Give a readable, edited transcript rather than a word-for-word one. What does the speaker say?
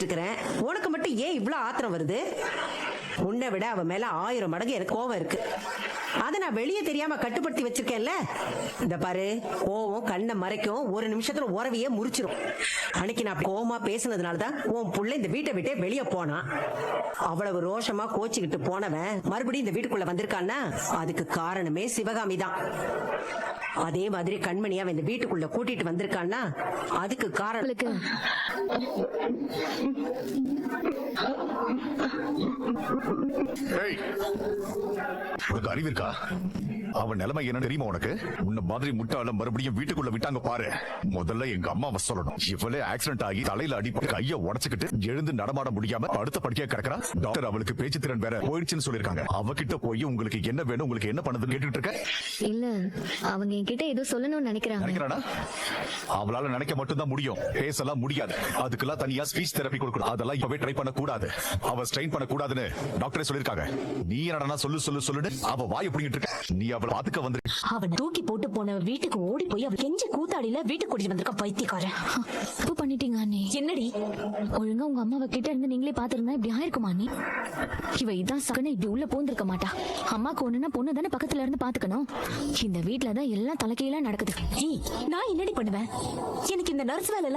இருக்கிறேன். உனக்கு மட்டும் ஏன் இவ்வளவு ஆத்திரம் வருது? உன்னை விட அவ மேல 1000 மடங்கு எனக்கு கோவம் இருக்கு. அத நான் வெளியே தெரியாம கட்டுப்படுத்தி வச்சிருக்கேன்ல. இந்த பாரு, கோவம் கண்ணை மறைக்கும், ஒரு நிமிஷத்துல உறவையே முறிச்சிரும். அன்னைக்கு நான் கோவமா பேசுனதுனாலதான் உன் புள்ள இந்த வீட்டை விட்டே வெளியே போனான். அவ்வளவு ரோஷமா கோச்சிக்கிட்டு போனவன் மறுபடியும் இந்த வீட்டுக்குள்ள வந்திருக்கான்னா அதுக்கு காரணமே சிவகாமி தான். அதே மாதிரி கண்மணியா இந்த வீட்டுக்குள்ள கூட்டிட்டு வந்திருக்கான்னா அதுக்கு காரணம் உனக்கு அறிவு இருக்கா? அவன் நிலைமை என்ன தெரியுமா உனக்கு? உன்ன மாதிரி முட்டாள மறுபடியும் வீட்டுக்குள்ள விட்டாங்க பாரு. முதல்ல எங்க அம்மாவை சொல்லணும். இவளே ஆக்சிடென்ட் ஆகி தலையில அடிப்பட்டு கைய உடைச்சுக்கிட்டு எழுந்து நடமாட முடியாம அடுத்த படுக்கையா கிடக்குறா. டாக்டர் அவளுக்கு பேச்சு திறன் வேற போயிடுச்சுன்னு சொல்லிருக்காங்க. அவகிட்ட போய் உங்களுக்கு என்ன வேணும், உங்களுக்கு என்ன பண்ணுதுன்னு கேட்டுட்டு இருக்க? இல்ல, அவங்க என்கிட்ட ஏதோ சொல்லணும்னு நினைக்கிறானா? அவளால நினைக்க மட்டும் தான் முடியும், பேசலாம் முடியாது. அதுக்கெல்லாம் தனியா ஸ்பீச் தெரப்பி கொடுக்கணும். அதெல்லாம் இப்பவே ட்ரை பண்ண கூடாது. அவ ஸ்ட்ரெயின் பண்ண கூடாதுன்னு டாக்டரே சொல்லிருக்காங்க. நீ என்னடா சொல்லு சொல்லு சொல்லுன்னு அவ வாயை பிடிங்கிட்டு இருக்க. நீ அவளை பாத்துக்க வந்து அவன் தூக்கி போட்டு போன வீட்டுக்கு ஓடி போய் அவள் கெஞ்சி கூத்தாடியில வீட்டுக்கு கூட்டிட்டு வந்திருக்க பைத்தியக்காரன். தப்பு பண்ணிட்டீங்க அண்ணி. என்னடி ஒழுங்கா உங்க அம்மாவை கிட்ட இருந்து நீங்களே பாத்துருந்தா இப்படி ஆயிருக்குமா அண்ணி? இவ இதான் சகனை இப்படி உள்ள போந்திருக்க மாட்டா. அம்மாக்கு ஒண்ணுன்னா பொண்ணு தானே பக்கத்துல இருந்து பாத்துக்கணும். இந்த வீட்டுலதான் எல்லாம் தலைக்கையெல்லாம் நடக்குது. நான் என்னடி பண்ணுவேன்? எனக்கு இந்த நர்ஸ் வேலை